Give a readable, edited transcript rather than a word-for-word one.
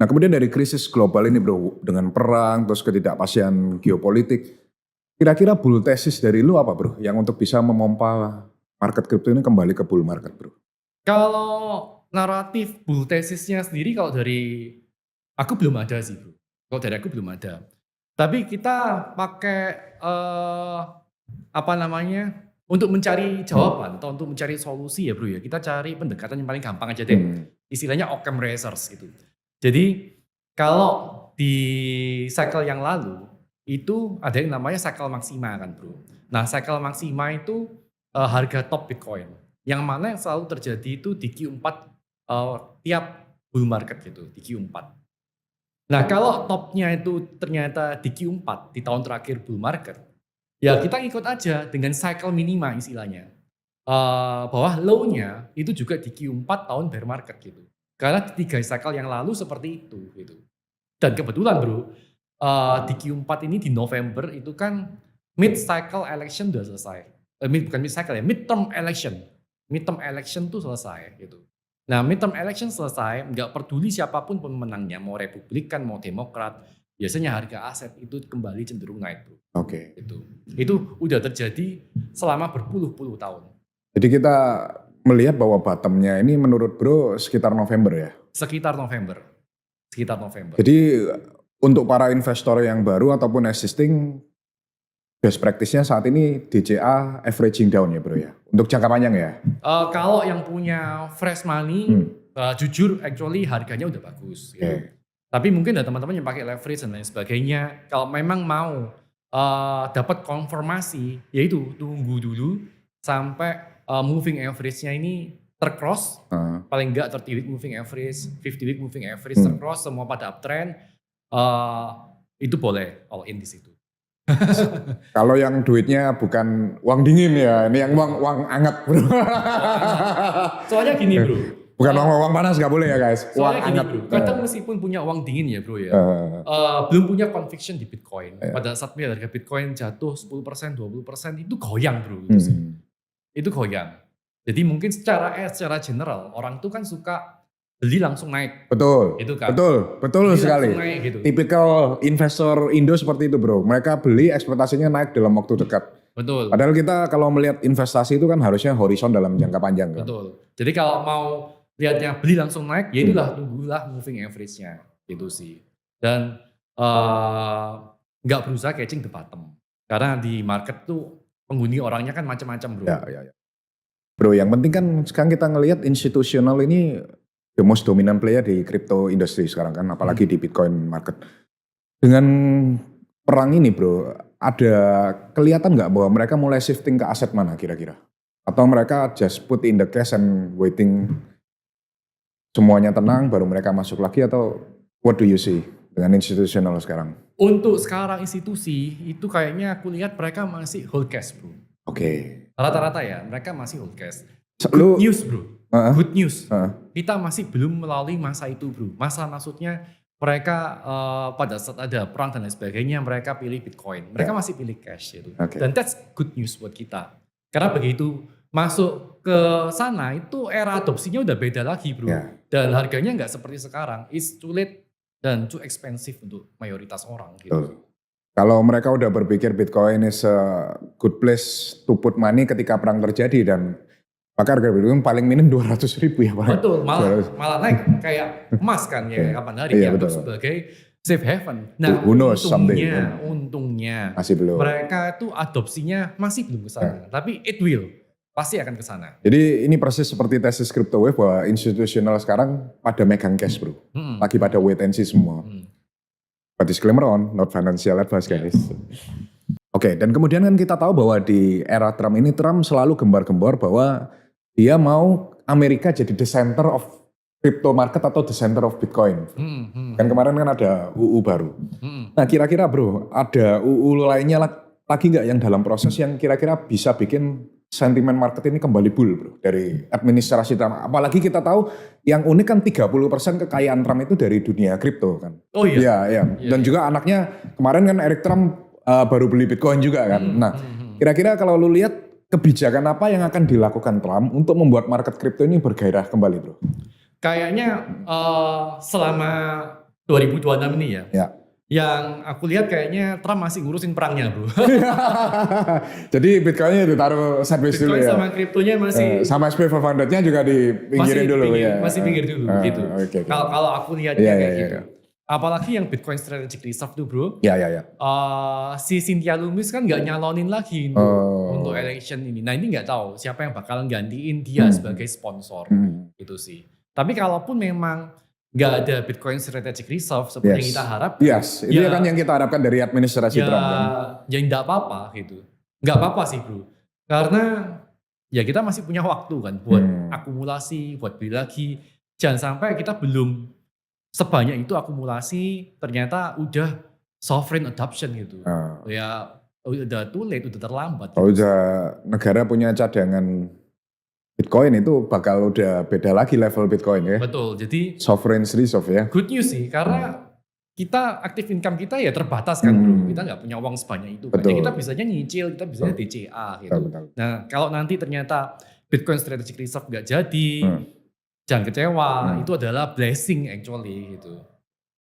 Nah kemudian dari krisis global ini bro, dengan perang, terus ketidakpastian geopolitik, kira-kira bull thesis dari lu apa bro? Yang untuk bisa memompa market crypto ini kembali ke bull market bro? Kalau naratif bull thesis-nya sendiri kalau dari aku belum ada sih bro. Kalau dari aku belum ada. Tapi kita pakai apa namanya, untuk mencari jawaban atau untuk mencari solusi ya bro ya, kita cari pendekatan yang paling gampang aja deh. Istilahnya Occam Razors gitu. Jadi kalau di cycle yang lalu itu ada yang namanya cycle maksima kan bro. Nah cycle maksima itu harga top Bitcoin. Yang mana yang selalu terjadi itu di Q4 tiap bull market gitu, di Q4. Nah kalau topnya itu ternyata di Q4 di tahun terakhir bull market, ya kita ikut aja dengan cycle minima istilahnya. Bahwa low-nya itu juga di Q4 tahun bear market gitu. Karena di 3 cycle yang lalu seperti itu gitu. Dan kebetulan bro, di Q4 ini di November itu kan mid cycle election udah selesai. Bukan mid cycle ya, midterm election. Midterm election tuh selesai gitu. Nah midterm election selesai, nggak peduli siapapun pemenangnya, mau Republikan, mau Demokrat, biasanya harga aset itu kembali cenderung naik bro. Oke. Itu udah terjadi selama berpuluh-puluh tahun. Jadi kita melihat bahwa bottomnya ini menurut bro sekitar November ya? Sekitar November. Jadi untuk para investor yang baru ataupun existing, best practice-nya saat ini DCA averaging down ya bro ya? Untuk jangka panjang ya? Kalau yang punya fresh money, jujur actually harganya udah bagus. Gitu. Tapi mungkin ada teman-teman yang pakai leverage dan lain sebagainya. Kalau memang mau dapat konfirmasi, yaitu tunggu dulu sampai moving average-nya ini tercross. Paling enggak 30 week moving average, 50 week moving average tercross, semua pada uptrend. Itu boleh all in di situ. Kalau yang duitnya bukan uang dingin ya, ini yang uang hangat bro. Soalnya gini bro. Bukan uang panas gak boleh ya guys. Soalnya gini bro, kadang meskipun punya uang dingin ya bro ya, belum punya conviction di Bitcoin. Pada saat harga Bitcoin jatuh 10%, 20% itu goyang bro. Itu goyang. Jadi mungkin secara general orang tuh kan suka beli langsung naik. Betul, gitu kan? betul Beli sekali. Naik, gitu. Tipikal investor Indo seperti itu bro. Mereka beli ekspektasinya naik dalam waktu dekat. Betul. Padahal kita kalau melihat investasi itu kan harusnya horizon dalam jangka panjang kan. Betul. Jadi kalau mau lihatnya beli langsung naik, ya itulah tunggulah moving average-nya. Gitu sih. Dan nggak berusaha catching the bottom. Karena di market tuh penghuni orangnya kan macam-macam bro. Ya. Bro, yang penting kan sekarang kita ngelihat institusional ini the most dominant player di crypto industry sekarang kan, apalagi di Bitcoin market. Dengan perang ini bro, ada kelihatan nggak bahwa mereka mulai shifting ke aset mana kira-kira? Atau mereka just put in the cash and waiting semuanya tenang baru mereka masuk lagi, atau what do you see dengan institusional sekarang? Untuk sekarang institusi itu kayaknya aku lihat mereka masih hold cash bro. Oke. Rata-rata ya mereka masih hold cash. Good news bro. Good news. Kita masih belum melalui masa itu bro. Masa maksudnya mereka pada saat ada perang dan lain sebagainya mereka pilih Bitcoin. Mereka masih pilih cash gitu. Dan that's good news buat kita. Karena begitu masuk ke sana itu era adopsinya udah beda lagi bro. Dan harganya nggak seperti sekarang. It's too late dan too expensive untuk mayoritas orang gitu. Kalau mereka udah berpikir Bitcoin is a good place to put money ketika perang terjadi, dan maka harga Bitcoin paling minim 200.000 ya Pak. Betul, malah naik kayak emas kan ya kapan hari dianggap sebagai safe haven. Nah untungnya masih belum. Mereka itu adopsinya masih belum ke sana, tapi it will. Pasti akan ke sana. Jadi ini persis seperti tesis crypto wave bahwa institusional sekarang pada megang cash bro. Lagi pada wait and see semua. But disclaimer on, not financial advice guys. Oke, dan kemudian kan kita tahu bahwa di era Trump ini, Trump selalu gembar-gembor bahwa dia mau Amerika jadi the center of crypto market atau the center of Bitcoin. Dan kemarin kan ada UU baru. Nah kira-kira bro, ada UU lainnya lagi nggak yang dalam proses yang kira-kira bisa bikin sentimen market ini kembali bull bro dari administrasi Trump? Apalagi kita tahu yang unik kan 30% kekayaan Trump itu dari dunia kripto kan. Oh iya. Iya. Dan juga anaknya kemarin kan Eric Trump baru beli Bitcoin juga kan. Nah kira-kira kalau lu lihat kebijakan apa yang akan dilakukan Trump untuk membuat market kripto ini bergairah kembali bro? Kayaknya selama 2026 ini ya. Ya. Yang aku lihat kayaknya Trump masih ngurusin perangnya, bro. Jadi Bitcoinnya ditaruh sideways dulu Bitcoin ya. sama kriptonya masih Sama SPV Founded-nya juga dipinggirin dulu ya. masih pinggir dulu gitu. Oke. Kalau aku lihatnya Iya, kayak iya, gitu. iya. Apalagi yang Bitcoin Strategic Reserve tuh, bro. Ya. Si Cynthia Lummis kan nggak nyalonin lagi untuk election ini. Nah, ini nggak tahu siapa yang bakalan gantiin dia sebagai sponsor gitu sih. Tapi kalaupun memang nggak ada Bitcoin Strategic Reserve seperti yang kita harap, itu kan yang kita harapkan dari administrasi Trump kan. Ya nggak apa-apa gitu. Nggak apa-apa sih, bro. Karena ya kita masih punya waktu kan buat akumulasi, buat beli lagi. Jangan sampai kita belum sebanyak itu akumulasi ternyata udah sovereign adoption gitu. Ya udah too late, udah terlambat. Kalau udah negara punya cadangan Bitcoin itu bakal udah beda lagi level Bitcoin ya. Betul, jadi Sovereign reserve ya. good news sih karena kita aktif income kita ya terbatas kan bro. Kita nggak punya uang sebanyak itu. Kan. Ya kita bisanya nyicil, kita bisanya DCA gitu. Betul. Nah kalau nanti ternyata Bitcoin Strategic Reserve nggak jadi, jangan kecewa. Itu adalah blessing actually gitu.